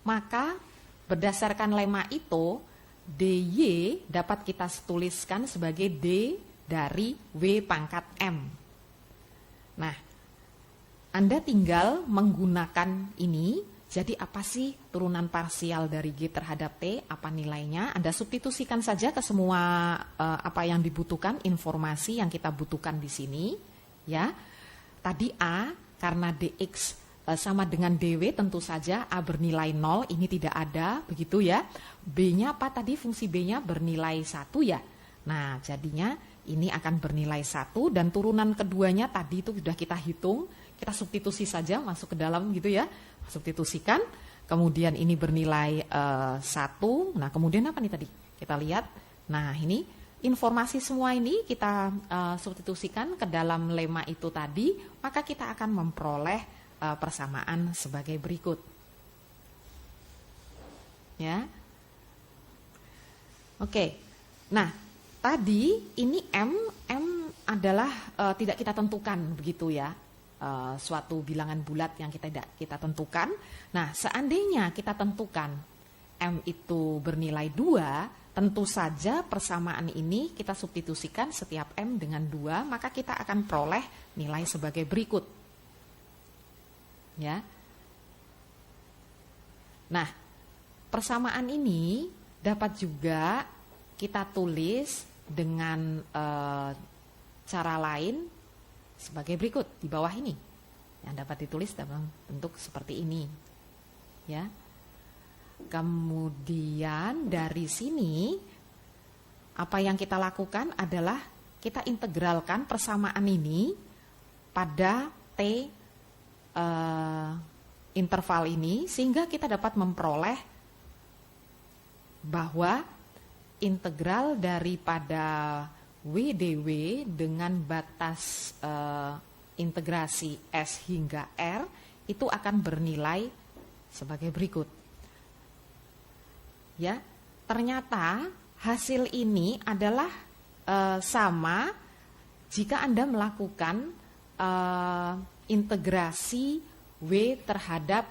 maka berdasarkan lema itu, DY dapat kita tuliskan sebagai D dari W pangkat M. Nah, Anda tinggal menggunakan ini. Jadi apa sih turunan parsial dari G terhadap T, apa nilainya? Anda substitusikan saja ke semua apa yang dibutuhkan, informasi yang kita butuhkan di sini. Ya, tadi A, karena DX sama dengan DW, tentu saja A bernilai 0, ini tidak ada, begitu ya. B-nya apa tadi, fungsi B-nya bernilai 1 ya. Nah, jadinya ini akan bernilai 1 dan turunan keduanya tadi itu sudah kita hitung. Kita substitusi saja masuk ke dalam gitu ya, substitusikan, kemudian ini bernilai 1, nah kemudian apa nih tadi, kita lihat, nah ini informasi semua ini kita substitusikan ke dalam lema itu tadi, maka kita akan memperoleh persamaan sebagai berikut. Ya, oke, nah tadi ini M adalah tidak kita tentukan begitu ya. Suatu bilangan bulat yang kita tentukan. Nah, seandainya kita tentukan M itu bernilai 2, tentu saja persamaan ini kita substitusikan setiap M dengan 2, maka kita akan peroleh nilai sebagai berikut. Ya. Nah, persamaan ini dapat juga kita tulis dengan cara lain sebagai berikut di bawah ini, yang dapat ditulis dalam bentuk seperti ini, ya. Kemudian dari sini apa yang kita lakukan adalah kita integralkan persamaan ini pada T interval ini, sehingga kita dapat memperoleh bahwa integral daripada WDW dengan batas integrasi S hingga R itu akan bernilai sebagai berikut. Ya, ternyata hasil ini adalah sama jika Anda melakukan integrasi W terhadap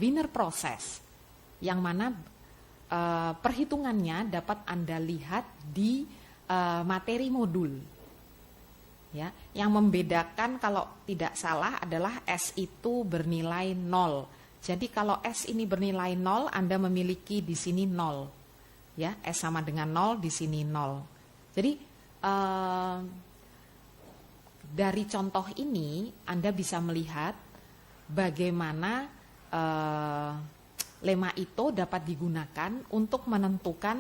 Wiener process, yang mana perhitungannya dapat Anda lihat di materi modul, ya, yang membedakan kalau tidak salah adalah S itu bernilai 0. Jadi kalau S ini bernilai 0, Anda memiliki di sini 0, ya, S sama dengan 0, di sini 0. Jadi dari contoh ini Anda bisa melihat bagaimana lema itu dapat digunakan untuk menentukan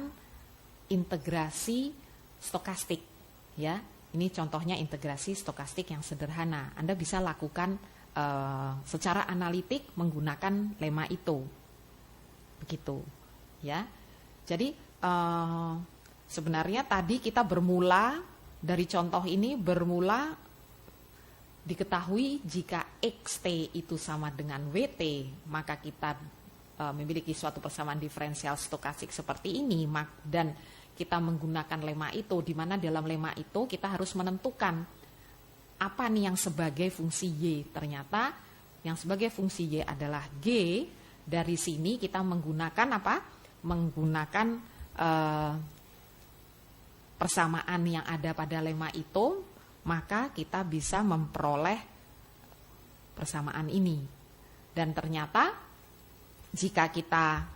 integrasi stokastik, ya. Ini contohnya integrasi stokastik yang sederhana. Anda bisa lakukan secara analitik menggunakan lema itu, begitu, ya. Jadi sebenarnya tadi kita bermula dari contoh ini, bermula diketahui jika XT itu sama dengan WT, maka kita memiliki suatu persamaan diferensial stokastik seperti ini, dan kita menggunakan lema itu, di mana dalam lema itu kita harus menentukan apa nih yang sebagai fungsi Y. Ternyata yang sebagai fungsi Y adalah G. Dari sini kita menggunakan apa? Menggunakan persamaan yang ada pada lema itu, maka kita bisa memperoleh persamaan ini. Dan ternyata jika kita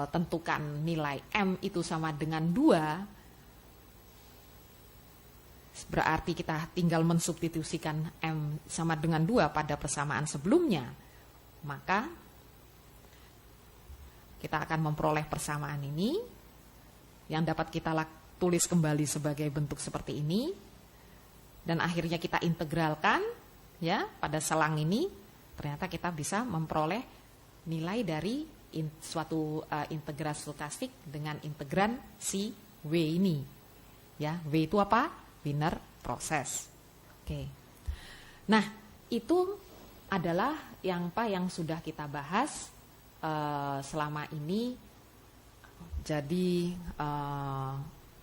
tentukan nilai M itu sama dengan 2, berarti kita tinggal mensubstitusikan M sama dengan 2 pada persamaan sebelumnya, maka kita akan memperoleh persamaan ini yang dapat kita tulis kembali sebagai bentuk seperti ini, dan akhirnya kita integralkan, ya, pada selang ini, ternyata kita bisa memperoleh nilai dari suatu integral stokastik dengan integran si W ini, ya. W itu apa? Wiener process. Oke. Nah, itu adalah yang sudah kita bahas selama ini. Jadi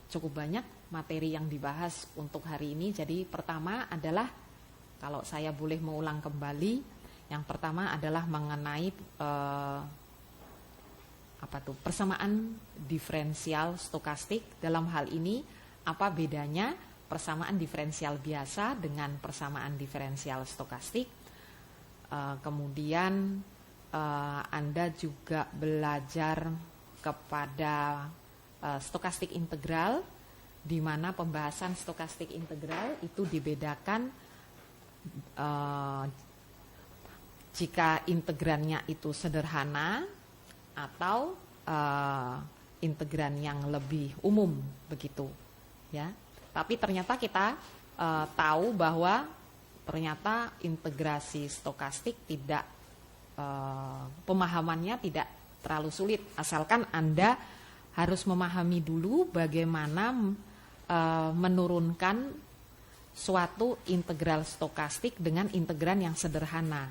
cukup banyak materi yang dibahas untuk hari ini. Jadi pertama adalah, kalau saya boleh mengulang kembali, Yang pertama adalah mengenai persamaan diferensial stokastik. Dalam hal ini apa bedanya persamaan diferensial biasa dengan persamaan diferensial stokastik. Kemudian Anda juga belajar kepada stokastik integral, di mana pembahasan stokastik integral itu dibedakan jika integrannya itu sederhana atau integran yang lebih umum begitu, ya. Tapi ternyata kita tahu bahwa ternyata integrasi stokastik tidak pemahamannya tidak terlalu sulit, asalkan Anda harus memahami dulu bagaimana menurunkan suatu integral stokastik dengan integran yang sederhana.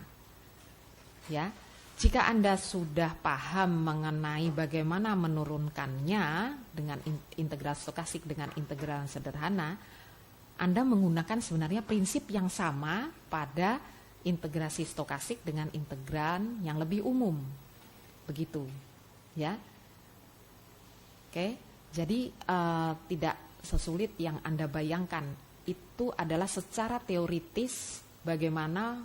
Ya, jika Anda sudah paham mengenai bagaimana menurunkannya dengan integral stokastik dengan integral yang sederhana, Anda menggunakan sebenarnya prinsip yang sama pada integrasi stokastik dengan integran yang lebih umum. Begitu, ya. Oke, jadi tidak sesulit yang Anda bayangkan. Itu adalah secara teoritis bagaimana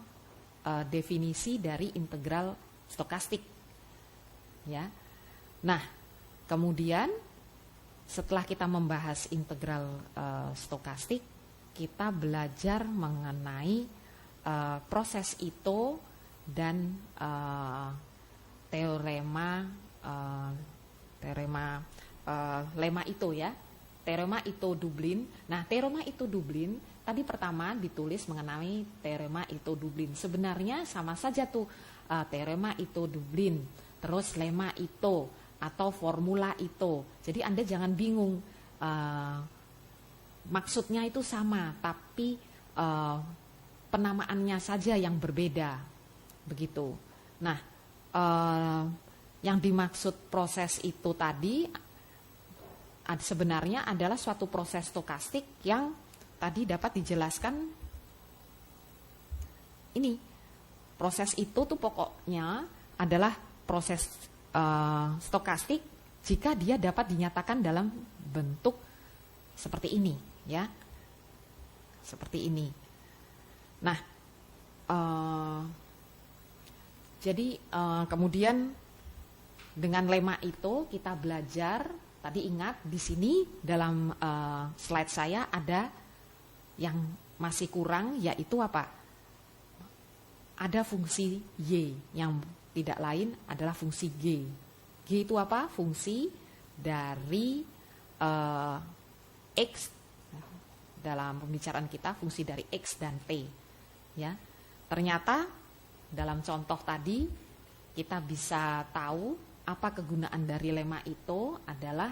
definisi dari integral stokastik, ya. Nah, kemudian setelah kita membahas integral stokastik, kita belajar mengenai proses Ito dan lemma Ito, ya. Teorema Ito-Dublin. Nah, teorema Ito-Dublin tadi pertama ditulis mengenai teorema Ito-Dublin. Sebenarnya sama saja tuh, teorema Ito-Dublin, terus lemma Ito atau formula Ito. Jadi Anda jangan bingung, maksudnya itu sama, tapi penamaannya saja yang berbeda, begitu. Nah, yang dimaksud proses itu tadi sebenarnya adalah suatu proses stokastik yang tadi dapat dijelaskan ini. Proses itu tuh pokoknya adalah proses stokastik jika dia dapat dinyatakan dalam bentuk seperti ini, ya. Seperti ini. Nah, jadi kemudian dengan lemma itu kita belajar. Tadi ingat di sini dalam slide saya ada yang masih kurang, yaitu apa? Ada fungsi Y yang tidak lain adalah fungsi G. G itu apa? Fungsi dari X. Dalam pembicaraan kita fungsi dari X dan T. Ya, ternyata dalam contoh tadi kita bisa tahu apa kegunaan dari lemma itu adalah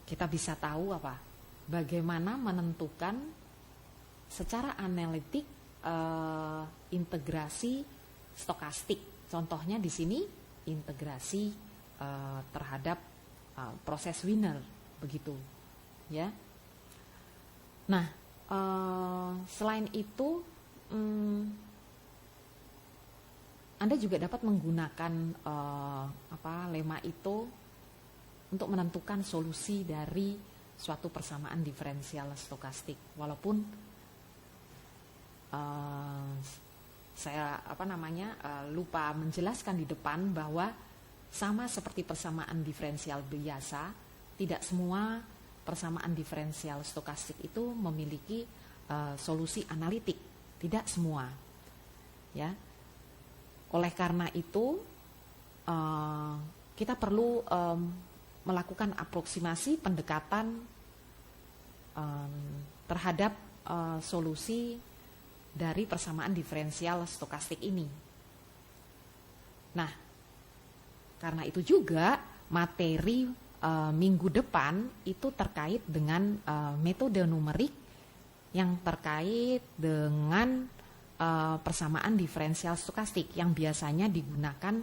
kita bisa tahu apa? Bagaimana menentukan secara analitik integrasi stokastik. Contohnya di sini integrasi terhadap proses Wiener, begitu, ya. Nah, selain itu Anda juga dapat menggunakan lemma itu untuk menentukan solusi dari suatu persamaan diferensial stokastik. Walaupun saya lupa menjelaskan di depan bahwa sama seperti persamaan diferensial biasa, tidak semua persamaan diferensial stokastik itu memiliki solusi analitik, tidak semua, ya. Oleh karena itu, kita perlu melakukan aproksimasi pendekatan terhadap solusi dari persamaan diferensial stokastik ini. Nah, karena itu juga materi minggu depan itu terkait dengan metode numerik yang terkait dengan persamaan diferensial stokastik yang biasanya digunakan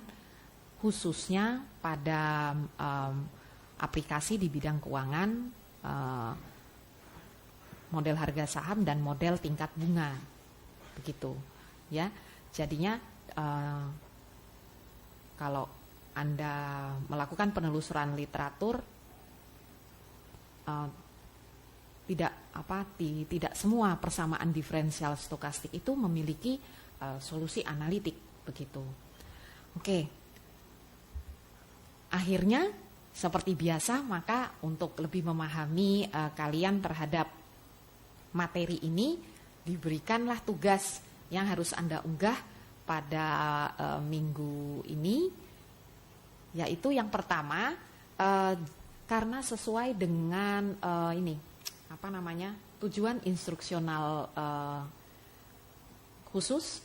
khususnya pada aplikasi di bidang keuangan, model harga saham dan model tingkat bunga, begitu. ya. Jadinya kalau Anda melakukan penelusuran literatur, tidak semua persamaan diferensial stokastik itu memiliki solusi analitik begitu. Oke. Akhirnya seperti biasa, maka untuk lebih memahami kalian terhadap materi ini, diberikanlah tugas yang harus Anda unggah pada minggu ini, yaitu yang pertama, karena sesuai dengan tujuan instruksional khusus,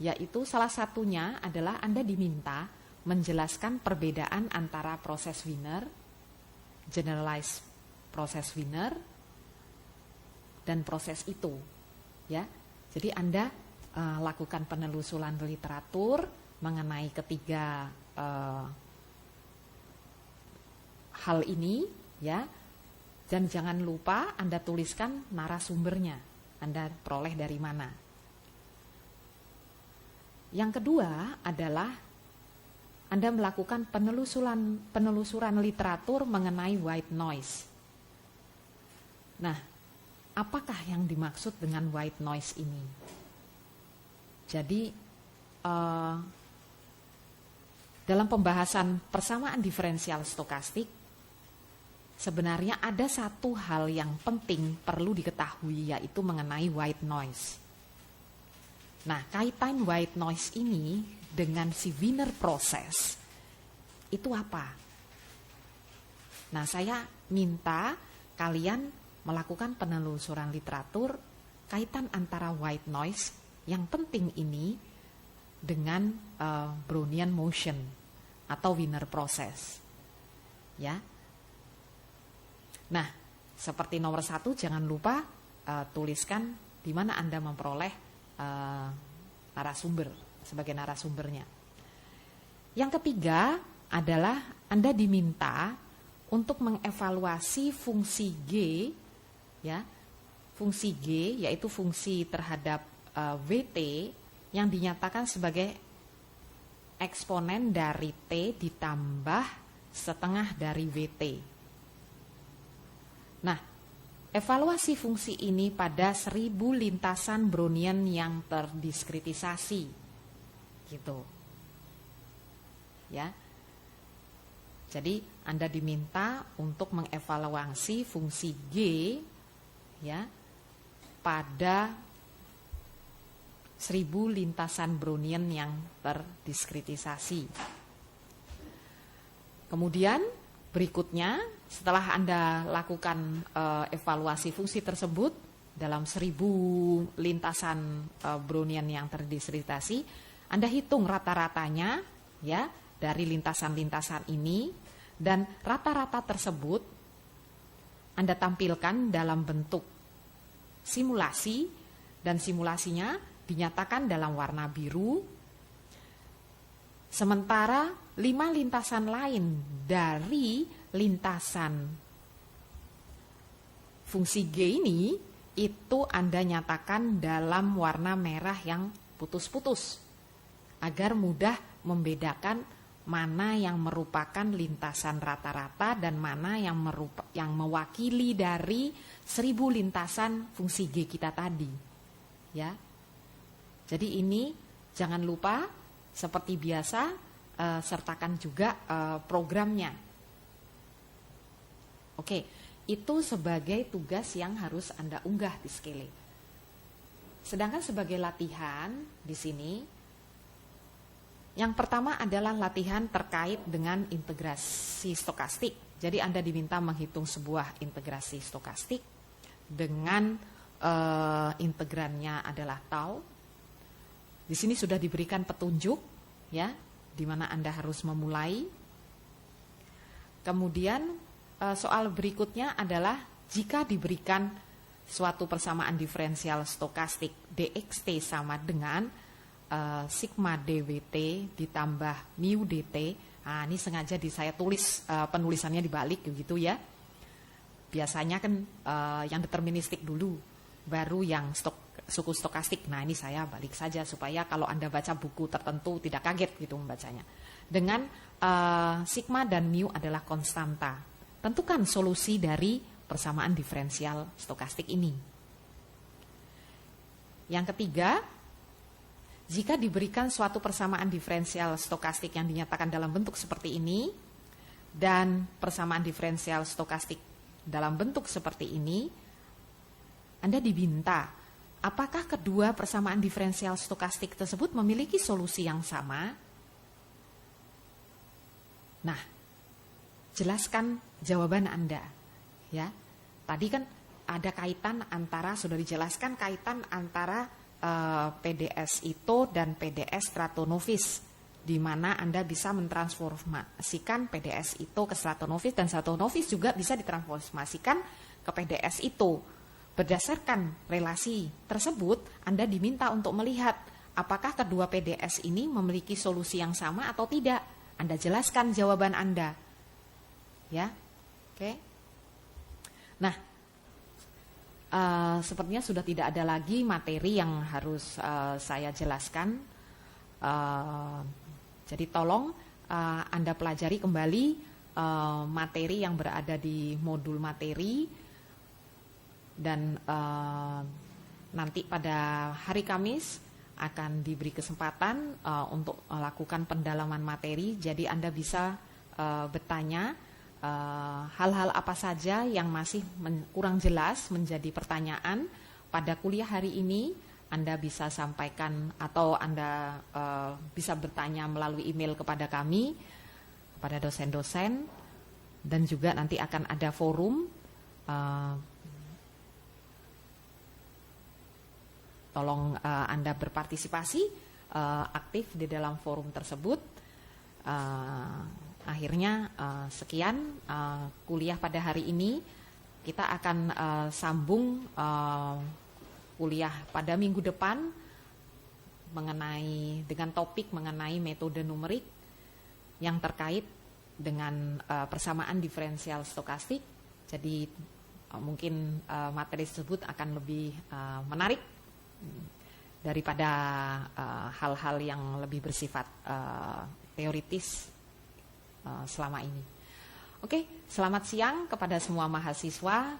yaitu salah satunya adalah Anda diminta menjelaskan perbedaan antara proses Wiener, generalized proses Wiener, dan proses itu, ya. Jadi Anda lakukan penelusuran literatur mengenai ketiga hal ini, ya. Dan jangan lupa Anda tuliskan narasumbernya, Anda peroleh dari mana. Yang kedua adalah Anda melakukan penelusuran literatur mengenai white noise. Nah, apakah yang dimaksud dengan white noise ini? Jadi, dalam pembahasan persamaan diferensial stokastik, sebenarnya ada satu hal yang penting perlu diketahui, yaitu mengenai white noise. Nah, kaitan white noise ini dengan si Wiener proses itu apa? Nah, saya minta kalian melakukan penelusuran literatur kaitan antara white noise yang penting ini dengan Brownian motion atau Wiener proses, ya. Nah, seperti nomor 1, jangan lupa tuliskan di mana Anda memperoleh narasumber sebagai narasumbernya. Yang ketiga adalah Anda diminta untuk mengevaluasi fungsi G, ya, fungsi G yaitu fungsi terhadap WT yang dinyatakan sebagai eksponen dari T ditambah setengah dari WT. Nah, evaluasi fungsi ini pada 1000 lintasan Brownian yang terdiskritisasi. Gitu. Ya. Jadi Anda diminta untuk mengevaluasi fungsi G, ya, pada 1000 lintasan Brownian yang terdiskritisasi. Kemudian berikutnya, setelah Anda lakukan evaluasi fungsi tersebut dalam 1000 lintasan Brownian yang terdiskritisasi, Anda hitung rata-ratanya, ya, dari lintasan-lintasan ini, dan rata-rata tersebut Anda tampilkan dalam bentuk simulasi, dan simulasinya dinyatakan dalam warna biru. Sementara 5 lintasan lain dari lintasan fungsi G ini itu Anda nyatakan dalam warna merah yang putus-putus, agar mudah membedakan mana yang merupakan lintasan rata-rata dan mana yang mewakili dari 1000 lintasan fungsi G kita tadi, ya. Jadi ini jangan lupa seperti biasa sertakan juga programnya. Oke, itu sebagai tugas yang harus Anda unggah di Skele. Sedangkan sebagai latihan di sini, yang pertama adalah latihan terkait dengan integrasi stokastik. Jadi Anda diminta menghitung sebuah integrasi stokastik dengan integrannya adalah tau. Di sini sudah diberikan petunjuk, ya, di mana Anda harus memulai. Kemudian soal berikutnya adalah jika diberikan suatu persamaan diferensial stokastik dxt sama dengan sigma dWt ditambah mu dt. Nah, ini sengaja saya tulis penulisannya dibalik gitu ya. Biasanya kan yang deterministik dulu, baru yang suku stokastik. Nah, ini saya balik saja supaya kalau Anda baca buku tertentu tidak kaget gitu membacanya. Dengan sigma dan mu adalah konstanta. Tentukan solusi dari persamaan diferensial stokastik ini. Yang ketiga, jika diberikan suatu persamaan diferensial stokastik yang dinyatakan dalam bentuk seperti ini, dan persamaan diferensial stokastik dalam bentuk seperti ini, Anda diminta, apakah kedua persamaan diferensial stokastik tersebut memiliki solusi yang sama? Nah, jelaskan jawaban Anda. Ya, tadi kan ada kaitan antara, sudah dijelaskan kaitan antara PDS Ito dan PDS Stratonovis, di mana Anda bisa mentransformasikan PDS Ito ke Stratonovis, dan Stratonovis juga bisa ditransformasikan ke PDS Ito. Berdasarkan relasi tersebut, Anda diminta untuk melihat apakah kedua PDS ini memiliki solusi yang sama atau tidak. Anda jelaskan jawaban Anda. Ya, oke. Nah, sepertinya sudah tidak ada lagi materi yang harus saya jelaskan. Jadi tolong Anda pelajari kembali materi yang berada di modul materi, dan nanti pada hari Kamis akan diberi kesempatan untuk melakukan pendalaman materi. Jadi Anda bisa bertanya hal-hal apa saja yang masih kurang jelas menjadi pertanyaan pada kuliah hari ini. Anda bisa sampaikan atau Anda bisa bertanya melalui email kepada kami, kepada dosen-dosen, dan juga nanti akan ada forum. Tolong Anda berpartisipasi aktif di dalam forum tersebut. Akhirnya sekian kuliah pada hari ini. Kita akan sambung kuliah pada minggu depan dengan topik mengenai metode numerik yang terkait dengan persamaan diferensial stokastik. Jadi mungkin materi tersebut akan lebih menarik daripada hal-hal yang lebih bersifat teoritis selama ini. Oke, selamat siang kepada semua mahasiswa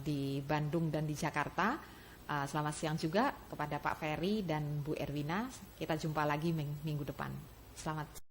di Bandung dan di Jakarta. Selamat siang juga kepada Pak Ferry dan Bu Erwina. Kita jumpa lagi minggu depan. Selamat.